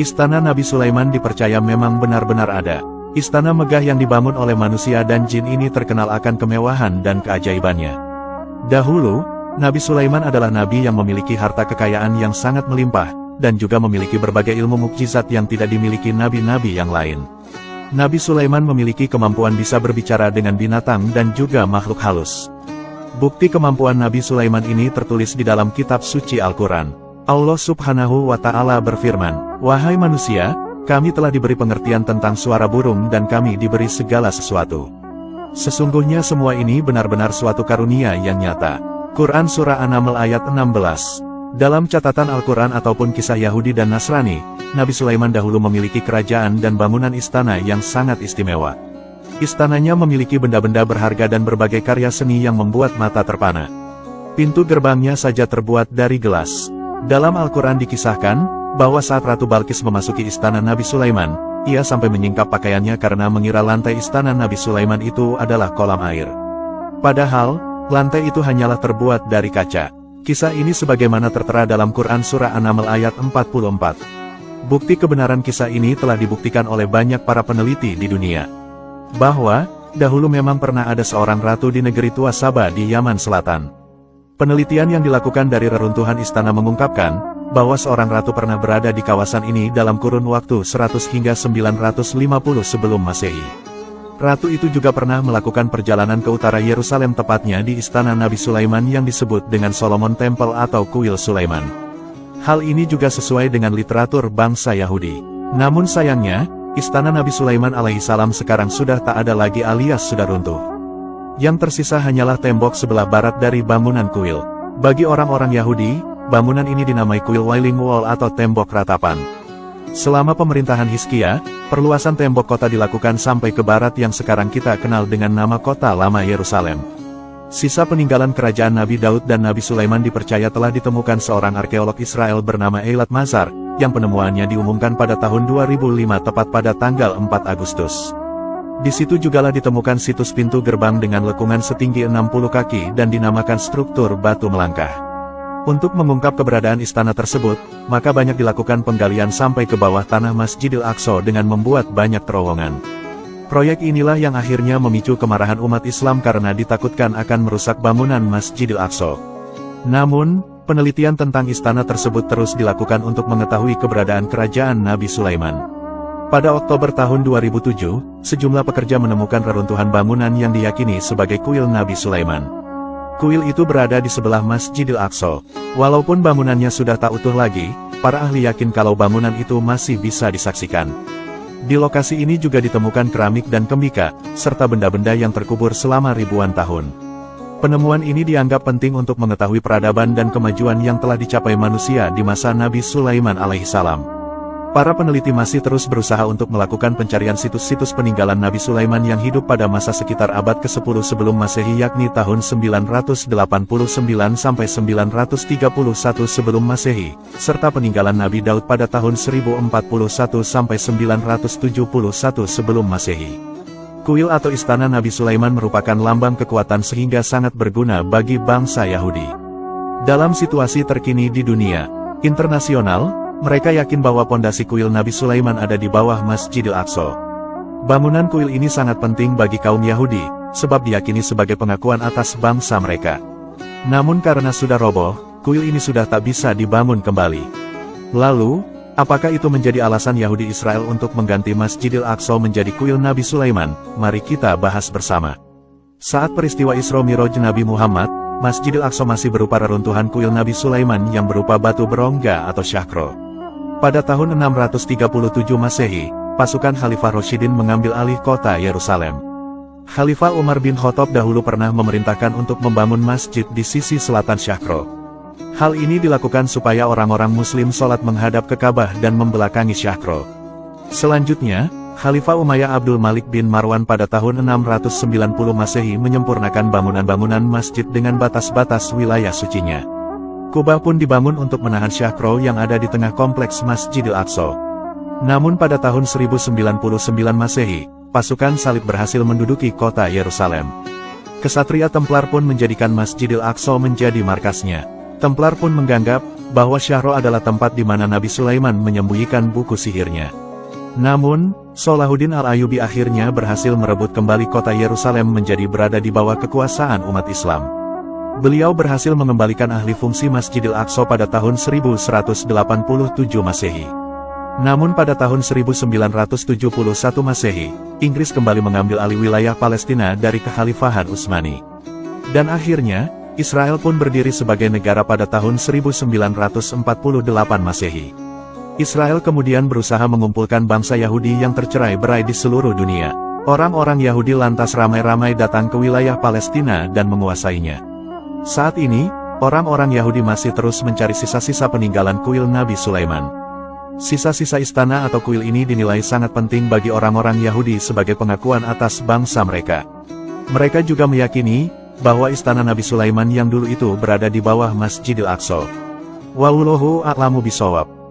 Istana Nabi Sulaiman dipercaya memang benar-benar ada. Istana megah yang dibangun oleh manusia dan jin ini terkenal akan kemewahan dan keajaibannya. Dahulu, Nabi Sulaiman adalah nabi yang memiliki harta kekayaan yang sangat melimpah, dan juga memiliki berbagai ilmu mukjizat yang tidak dimiliki nabi-nabi yang lain. Nabi Sulaiman memiliki kemampuan bisa berbicara dengan binatang dan juga makhluk halus. Bukti kemampuan Nabi Sulaiman ini tertulis di dalam kitab suci Al-Quran. Allah Subhanahu wa Ta'ala berfirman, "Wahai manusia, kami telah diberi pengertian tentang suara burung dan kami diberi segala sesuatu. Sesungguhnya semua ini benar-benar suatu karunia yang nyata." Quran Surah An-Naml ayat 16. Dalam catatan Al-Quran ataupun kisah Yahudi dan Nasrani, Nabi Sulaiman dahulu memiliki kerajaan dan bangunan istana yang sangat istimewa. Istananya memiliki benda-benda berharga dan berbagai karya seni yang membuat mata terpana. Pintu gerbangnya saja terbuat dari gelas. Dalam Al-Quran dikisahkan, bahwa saat Ratu Balkis memasuki istana Nabi Sulaiman, ia sampai menyingkap pakaiannya karena mengira lantai istana Nabi Sulaiman itu adalah kolam air. Padahal, lantai itu hanyalah terbuat dari kaca. Kisah ini sebagaimana tertera dalam Quran Surah An-Naml ayat 44. Bukti kebenaran kisah ini telah dibuktikan oleh banyak para peneliti di dunia. Bahwa, dahulu memang pernah ada seorang ratu di negeri tua Sabah di Yaman Selatan. Penelitian yang dilakukan dari reruntuhan istana mengungkapkan, bahwa seorang ratu pernah berada di kawasan ini dalam kurun waktu 100 hingga 950 sebelum Masehi. Ratu itu juga pernah melakukan perjalanan ke utara Yerusalem tepatnya di istana Nabi Sulaiman yang disebut dengan Solomon Temple atau Kuil Sulaiman. Hal ini juga sesuai dengan literatur bangsa Yahudi. Namun sayangnya, istana Nabi Sulaiman alaihissalam sekarang sudah tak ada lagi alias sudah runtuh. Yang tersisa hanyalah tembok sebelah barat dari bangunan kuil. Bagi orang-orang Yahudi, bangunan ini dinamai Kuil Wailing Wall atau tembok ratapan. Selama pemerintahan Hizkia, perluasan tembok kota dilakukan sampai ke barat yang sekarang kita kenal dengan nama Kota Lama Yerusalem. Sisa peninggalan kerajaan Nabi Daud dan Nabi Sulaiman dipercaya telah ditemukan seorang arkeolog Israel bernama Eilat Mazar, yang penemuannya diumumkan pada tahun 2005 tepat pada tanggal 4 Agustus. Di situ jugalah ditemukan situs pintu gerbang dengan lekungan setinggi 60 kaki dan dinamakan struktur batu melangkah. Untuk mengungkap keberadaan istana tersebut, maka banyak dilakukan penggalian sampai ke bawah tanah Masjidil Aqsa dengan membuat banyak terowongan. Proyek inilah yang akhirnya memicu kemarahan umat Islam karena ditakutkan akan merusak bangunan Masjidil Aqsa. Namun, penelitian tentang istana tersebut terus dilakukan untuk mengetahui keberadaan kerajaan Nabi Sulaiman. Pada Oktober tahun 2007, sejumlah pekerja menemukan reruntuhan bangunan yang diyakini sebagai kuil Nabi Sulaiman. Kuil itu berada di sebelah Masjidil Aqsa. Walaupun bangunannya sudah tak utuh lagi, para ahli yakin kalau bangunan itu masih bisa disaksikan. Di lokasi ini juga ditemukan keramik dan kembika, serta benda-benda yang terkubur selama ribuan tahun. Penemuan ini dianggap penting untuk mengetahui peradaban dan kemajuan yang telah dicapai manusia di masa Nabi Sulaiman alaihissalam. Para peneliti masih terus berusaha untuk melakukan pencarian situs-situs peninggalan Nabi Sulaiman yang hidup pada masa sekitar abad ke-10 sebelum Masehi yakni tahun 989 sampai 931 sebelum Masehi, serta peninggalan Nabi Daud pada tahun 1041 sampai 971 sebelum Masehi. Kuil atau istana Nabi Sulaiman merupakan lambang kekuatan sehingga sangat berguna bagi bangsa Yahudi. Dalam situasi terkini di dunia internasional, mereka yakin bahwa pondasi kuil Nabi Sulaiman ada di bawah Masjidil Aqsa. Bangunan kuil ini sangat penting bagi kaum Yahudi, sebab diyakini sebagai pengakuan atas bangsa mereka. Namun karena sudah roboh, kuil ini sudah tak bisa dibangun kembali. Lalu, apakah itu menjadi alasan Yahudi Israel untuk mengganti Masjidil Aqsa menjadi kuil Nabi Sulaiman? Mari kita bahas bersama. Saat peristiwa Isra Miraj Nabi Muhammad, Masjidil Aqsa masih berupa reruntuhan kuil Nabi Sulaiman yang berupa batu berongga atau syahro. Pada tahun 637 Masehi, pasukan Khalifah Rashidin mengambil alih kota Yerusalem. Khalifah Umar bin Khattab dahulu pernah memerintahkan untuk membangun masjid di sisi selatan Syahro. Hal ini dilakukan supaya orang-orang Muslim sholat menghadap ke Ka'bah dan membelakangi Syahro. Selanjutnya, Khalifah Umayyah Abdul Malik bin Marwan pada tahun 690 Masehi menyempurnakan bangunan-bangunan masjid dengan batas-batas wilayah sucinya. Kubah pun dibangun untuk menahan Syahro yang ada di tengah kompleks Masjidil Aqsa. Namun pada tahun 1099 Masehi, pasukan salib berhasil menduduki kota Yerusalem. Kesatria Templar pun menjadikan Masjidil Aqsa menjadi markasnya. Templar pun menganggap bahwa Syahro adalah tempat di mana Nabi Sulaiman menyembunyikan buku sihirnya. Namun, Salahuddin Al-Ayyubi akhirnya berhasil merebut kembali kota Yerusalem menjadi berada di bawah kekuasaan umat Islam. Beliau berhasil mengembalikan ahli fungsi Masjidil Aqsa pada tahun 1187 Masehi. Namun pada tahun 1971 Masehi, Inggris kembali mengambil alih wilayah Palestina dari Kekhalifahan Utsmani. Dan akhirnya, Israel pun berdiri sebagai negara pada tahun 1948 Masehi. Israel kemudian berusaha mengumpulkan bangsa Yahudi yang tercerai-berai di seluruh dunia. Orang-orang Yahudi lantas ramai-ramai datang ke wilayah Palestina dan menguasainya. Saat ini, orang-orang Yahudi masih terus mencari sisa-sisa peninggalan kuil Nabi Sulaiman. Sisa-sisa istana atau kuil ini dinilai sangat penting bagi orang-orang Yahudi sebagai pengakuan atas bangsa mereka. Mereka juga meyakini bahwa istana Nabi Sulaiman yang dulu itu berada di bawah Masjidil Aqsa. Wallahu a'lamu bishawab.